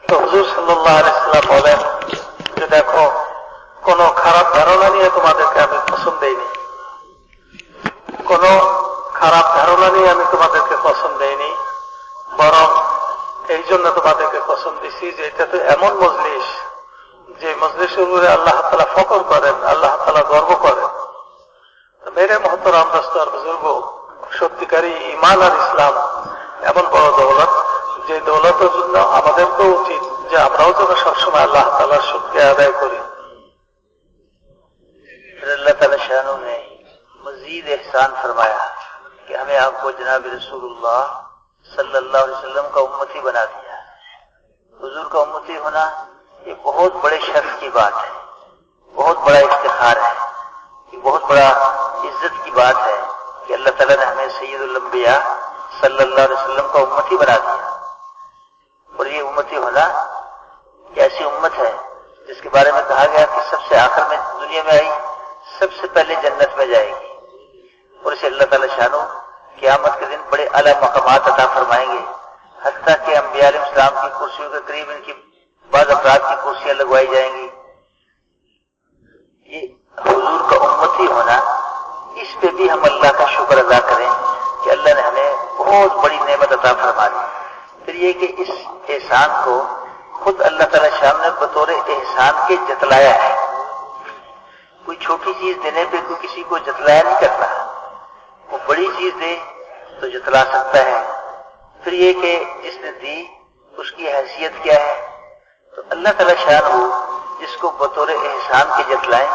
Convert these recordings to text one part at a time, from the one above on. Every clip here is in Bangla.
তো হুজুর সাল্লাল্লাহু আলাইহি ওয়াসাল্লাম বলেন যে দেখো, কোন খারাপ ধারণা নিয়ে তোমাদেরকে আমি পছন্দ দেইনি, কোন খারাপ ধারণা নিয়ে আমি তোমাদেরকে পছন্দ দেইনি, বরং এই জন্য তোমাদেরকে পছন্দ দিছি যে এটা তো এমন মজলিস যে মজলিসের উপরে আল্লাহ তাআলা ফখর করেন, আল্লাহ তাআলা গর্ব করেন। মেরে মহতরম দোস্ত আর বুজুর্গ, সত্যিকারী ঈমান আর ইসলাম এমন বড় দৌলত, যে দৌলতের জন্য আমাদেরকেও উচিত যে আমরাও যেন সবসময় আল্লাহ তাআলার শুকরিয়া আদায় করি। اللہ تعالی شانو نے مزید احسان فرمایا کہ ہمیں آپ کو جناب رسول اللہ صلی اللہ علیہ وسلم کا امتی بنا دیا۔ حضور کا امتی ہونا یہ بہت بڑے شرف کی بات ہے، بہت بڑا افتخار ہے، یہ بہت بڑا عزت کی بات ہے کہ اللہ تعالیٰ نے ہمیں سید الانبیاء صلی اللہ علیہ وسلم کا امتی بنا دیا۔ اور یہ امتی ہونا یہ ایسی امت ہے جس کے بارے میں کہا گیا کہ سب سے آخر میں دنیا میں آئی، سب سے پہلے جنت میں جائے گی، اور اسے اللہ تعالیٰ شانو قیامت کے دن بڑے اعلیٰ مقامات عطا فرمائیں گے، حتیٰ کہ انبیاء علیہ السلام کی کرسیوں کے قریب ان کی بعض افراد کی کرسیاں لگوائی جائیں گی۔ یہ حضور کا امتی ہونا، اس پہ بھی ہم اللہ کا شکر ادا کریں کہ اللہ نے ہمیں بہت بڑی نعمت عطا فرما دی۔ پھر یہ کہ اس احسان کو خود اللہ تعالیٰ شام نے بطور احسان کے جتلایا ہے۔ کوئی چھوٹی چیز دینے پہ کوئی کسی کو جتلایا نہیں کرتا، وہ بڑی چیز دے تو جتلا سکتا ہے۔ پھر یہ کہ جس نے دی اس کی حیثیت کیا ہے، تو اللہ تعالیٰ شان ہو جس کو بطور احسان کے جتلائیں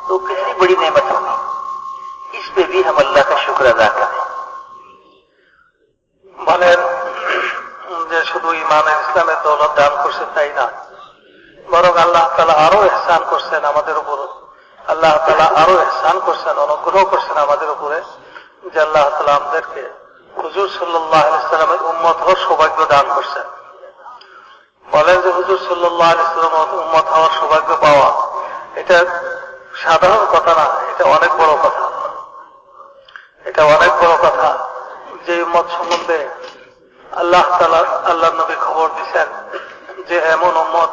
تو کتنی بڑی نعمت ہوگی، اس پہ بھی ہم اللہ کا شکر ادا کریں۔ বলেন যে শুধু ঈমান আর ইসলামের দৌলত দান করছে তাই না, বরং আল্লাহ তাআলা আরো ইহসান করছেন আমাদের উপর। আল্লাহ তাআলা আরো ইহসান করছেন, অনুগ্রহ করছেন আমাদের উপরে, যে আল্লাহ তাআলা আমাদেরকে হুজুর সাল্লাল্লাহু আলাইহি ওয়াসাল্লামের উম্মত হওয়ার সৌভাগ্য দান করছেন। বলেন যে হুজুর সাল্লাল্লাহু আলাইহি ওয়াসাল্লামের উম্মত হওয়ার সৌভাগ্য পাওয়া এটা সাধারণ কথা না, এটা অনেক বড় কথা। এটা অনেক বড় কথা যে উম্মত সম্বন্ধে আল্লাহ তাআলা আল্লাহর নবী খবর দিয়েছেন যে এমন উম্মত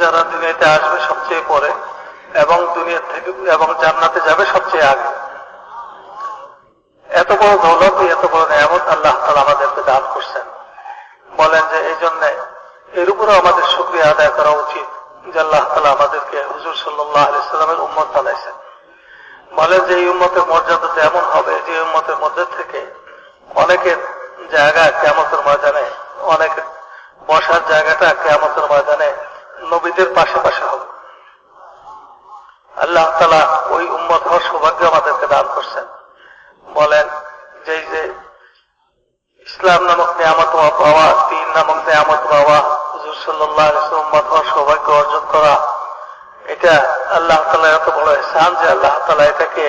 যারা দুনিয়াতে আসবে সবচেয়ে পরে এবং দুনিয়া থেকে এবং জান্নাতে যাবে সবচেয়ে আগে। এত বড় দৌলত, এত বড় নিয়ামত আল্লাহ তাআলা আমাদেরকে দান করছেন। বলেন যে এই জন্য এর উপরে আমাদের শুকরিয়া আদায় করা উচিত যে আল্লাহ তাআলা আমাদেরকে হুজুর সাল্লাল্লাহু আলাইহি ওয়াসাল্লামের উম্মত বানাইছেন। বলেন যে এই উম্মতের মর্যাদা এমন হবে যে উম্মতের মধ্যে থেকে অনেকের জায়গা কিয়ামতের ময়দানে, অনেক বসার জায়গাটা কিয়ামতের ময়দানে নবীদের পাশে পাশে হবে। আল্লাহ তাআলা ওই উম্মত হওয়ার সৌভাগ্য আমাদেরকে দান করছেন। বলেন যে ইসলাম নামক নিয়ামত পাওয়া, দ্বীন নামক নিয়ামত পাওয়া, হুজুর সাল্লাল্লাহু আলাইহি ওয়াসাল্লাম উম্মত হওয়ার সৌভাগ্য অর্জন করা, এটা আল্লাহ তাআলার এত বড় ইহসান যে আল্লাহ তাআলা এটাকে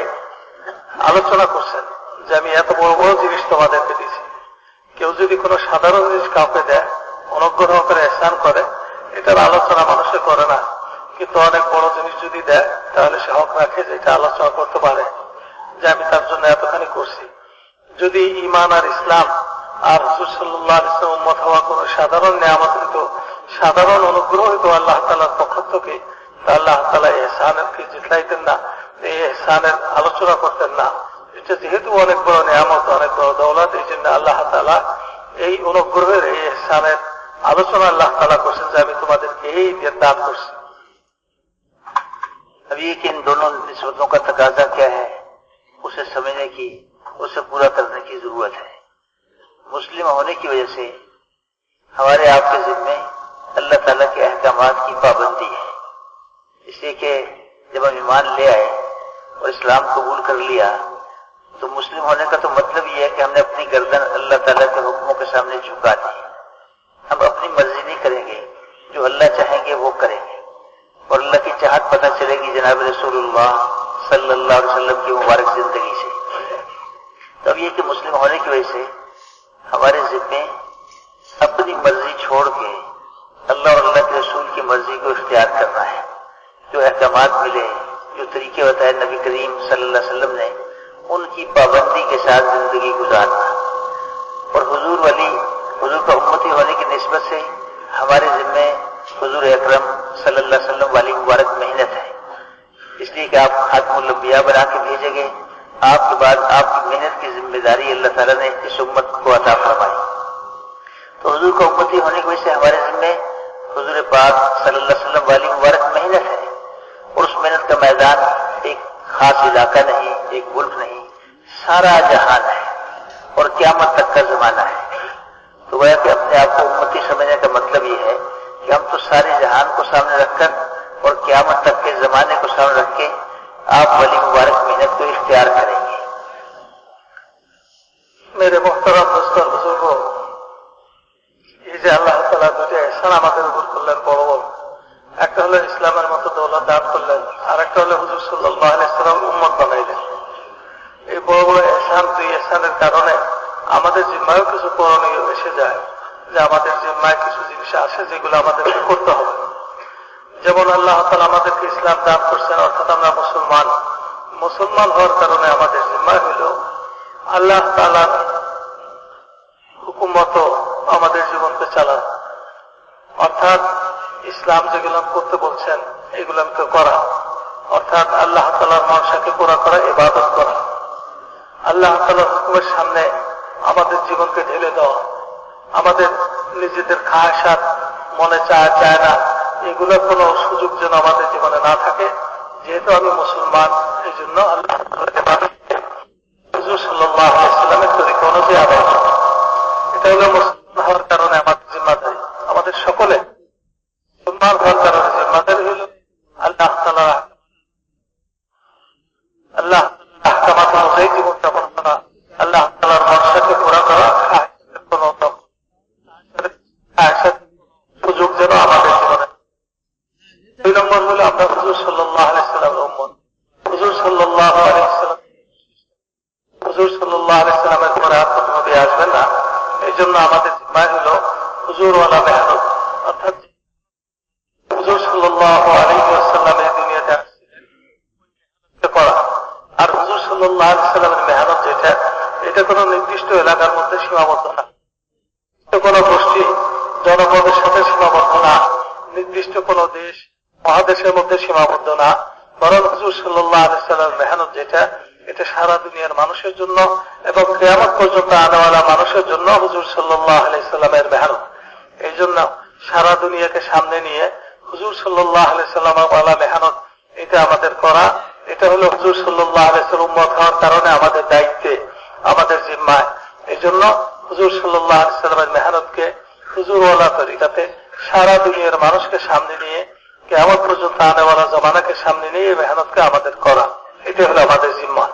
আলোচনা করছেন যে আমি এত বড় বড় জিনিস তোমাদেরকে দিয়েছি। কেউ যদি কোনো সাধারণ জিনিস কাউকে দেয়, অনুগ্রহ করে ইহসান করে, এটার আলোচনা মানুষে করে না, কিন্তু অনেক বড় জিনিস যদি দেয় তাহলে সে হক রাখে যে এটা আলোচনা করতে পারে যে আমি তার জন্য এতখানি করছি। যদি ঈমান আর ইসলাম আর হুজুর সাল্লাল্লাহু আলাইহি ওয়াসাল্লাম উম্মত হওয়া কোনো সাধারণ নিয়ামত হইতো, সাধারণ অনুগ্রহ হইতো আল্লাহ তাআলার পক্ষ থেকে, তা আল্লাহ তাআলা ইহসানের কি জিতলাইতেন না, এই ইহসানের আলোচনা করতেন না। এটা যেহেতু অনেক বড় নিয়ামত, অনেক বড় দৌলত, এই জন্য আল্লাহ তাআলা এই অনুগ্রহের, এই ইহসানের আলোচনা আল্লাহ তাআলা করছেন যে আমি তোমাদেরকে এই দান করছি। اب یہ کہ ان دونوں نسبتوں کا تقاضا کیا ہے اسے سمجھنے کی، اسے پورا کرنے کی ضرورت ہے۔ مسلم ہونے کی وجہ سے ہمارے آپ کے ذمے اللہ تعالیٰ کے احکامات کی پابندی ہے، اس لیے کہ جب ہم ایمان لے آئے اور اسلام قبول کر لیا تو مسلم ہونے کا تو مطلب یہ ہے کہ ہم نے اپنی گردن اللہ تعالیٰ کے حکموں کے سامنے جھکا دی۔ ہم اپنی مرضی نہیں کریں گے، جو اللہ چاہیں گے وہ کریں گے، اور اللہ کی چاہت پتہ چلے گی جناب رسول اللہ صلی اللہ علیہ وسلم کی مبارک زندگی سے۔ تب یہ کہ مسلم ہونے کی وجہ سے ہمارے ذمے اپنی مرضی چھوڑ کے اللہ اور اللہ کے رسول کی مرضی کو اختیار کرنا ہے۔ جو احکامات ملے، جو طریقے بتائے نبی کریم صلی اللہ علیہ وسلم نے، ان کی پابندی کے ساتھ زندگی گزارنا۔ اور حضور کا امتی ہونے کی نسبت سے ہمارے ذمے हुजूर अकरम सल्लल्लाहु अलैहि वसल्लम वाली मुबारक मेहनत है, इसलिए कि आप खातमुल अंबिया बना के भेजेंगे। आपके बाद आपकी मेहनत की जिम्मेदारी अल्लाह ताला ने इस उम्मत को अता फरमाई। तो हुजूर का उम्मती होने की वजह से हमारे जिम्मे हुजूर पाक सल्लल्लाहु अलैहि वसल्लम वाली मुबारक मेहनत है, और उस मेहनत का मैदान एक खास इलाका नहीं, एक मुल्क नहीं, सारा जहान है और क़यामत तक का जमाना है। तो वह कि अपने आप को उम्मती समझने का मतलब ये है कि हम तो सारे जहान को सामने रखकर और क़यामत तक के जमाने को सामने रख के आप वाली मुबारक मेहनत को इख्तियार करेंगे। मेरे मोहतरम दोस्तों बुजुर्गों, ये যে আল্লাহ তাআলা দুটো ihsan আমাদের উপর করলেন বড় বড়, একটা হলো ইসলামের মতো দৌলত দান করলেন, আর একটা হলো হুজুর সাল্লাল্লাহু আলাইহি ওয়াসাল্লাম উম্মত বানাইলেন। এই বড় বড় ihsan, দুই ihsanের কারণে আমাদের জিম্মায় কিছু করণীয় এসে যায়, যে আমাদের জিম্মায় কিছু জিনিস আসে যেগুলো আমাদেরকে করতে হবে। যেমন আল্লাহ তাআলা আমাদেরকে ইসলাম দান করছেন, অর্থাৎ আমরা মুসলমান। মুসলমান হওয়ার কারণে আমাদের জিম্মায় হইল আল্লাহ তাআলার হুকুম মতো আমাদের জীবনকে চালানো, অর্থাৎ ইসলাম যেগুলো করতে বলছেন এগুলোকে করা, অর্থাৎ আল্লাহ তাআলার মনসাকে পুরা করা, ইবাদত করা। আল্লাহ তাআলার হুকুমের সামনে আমাদের জীবনকে ঢেলে দেওয়া, আমাদের নিজেদের খায়সাত মনে চায় না এগুলোর কোনো সুযোগ যেন আমাদের জীবনে না থাকে। যেহেতু আমি মুসলমান, এই জন্য আল্লাহ হুজুর সাল্লাল্লাহু আলাইহি ওয়াসাল্লামের তরিকা অনুযায়ী আদায় করা, এটা হলো মুসলমান হওয়ার কারণে আমাদের জিম্মাদারি। আমাদের সকলে মুসলমান হওয়ার কারণে জিম্মাদারি হল আল্লাহ তাআলার আহকামাত অনুযায়ী জীবনযাপন করা, আল্লাহ তাআলার মর্যাদাকে পুরা করা, কোনো সুযোগ যেন আমাদের জীবনে। 2 নম্বর হলো আমরা হুজুর সাল্লাল্লাহু আলাইহি ওয়াসাল্লামের উম্মত। হুজুর সাল্লাল্লাহু আলাইহি ওয়াসাল্লামের পরে আর কোনো নবী আসবেন না, এই জন্য আমাদের জিম্মায় হলো হুজুরওয়ালা মেহনত, অর্থাৎ হুজুর সাল্লাল্লাহু আলাইহি ওয়াসাল্লাম এই দুনিয়াতে আসছিলেন করা। আর হুজুর সাল্লাল্লাহু আলাইহি ওয়াসাল্লামের মেহনত যেটা, এটা কোনো নির্দিষ্ট এলাকার মধ্যে সীমাবদ্ধ না, কোনো গোষ্ঠী জনপদের সাথে সীমাবদ্ধ না, নির্দিষ্ট কোনো দেশ মহাদেশের মধ্যে সীমাবদ্ধ না, বরং হুজুর সাল্লাল্লাহু আলাইহি ওয়াসাল্লামের মেহনত যেটা, এটা সারা দুনিয়ার মানুষের জন্য এবং কিয়ামত পর্যন্ত আনেওয়ালা মানুষের জন্য হুজুর সাল্লাল্লাহু আলাইহি ওয়াসাল্লামের মেহনত। এই জন্য সারা দুনিয়াকে সামনে নিয়ে হুজুর সাল্লাল্লাহু আলাইহি ওয়াসাল্লামের ওয়ালা মেহনত এটা আমাদের করা। এটা হলো হুজুর সাল্লাল্লাহু আলাইহি ওয়াসাল্লাম উম্মত হওয়ার কারণে আমাদের দায়িত্বে, আমাদের জিম্মায়। এই জন্য হুজুর সাল্লাল্লাহু আলাইহি ওয়াসাল্লামের মেহনতকে হুজুরওয়ালা তরিকাতে সারা দুনিয়ার মানুষকে সামনে নিয়ে কিয়ামত পর্যন্ত আনেওয়ালা জমানাকে সামনে নিয়ে এই মেহনতকে আমাদের করা, এটা হলো আমাদের জিম্মা।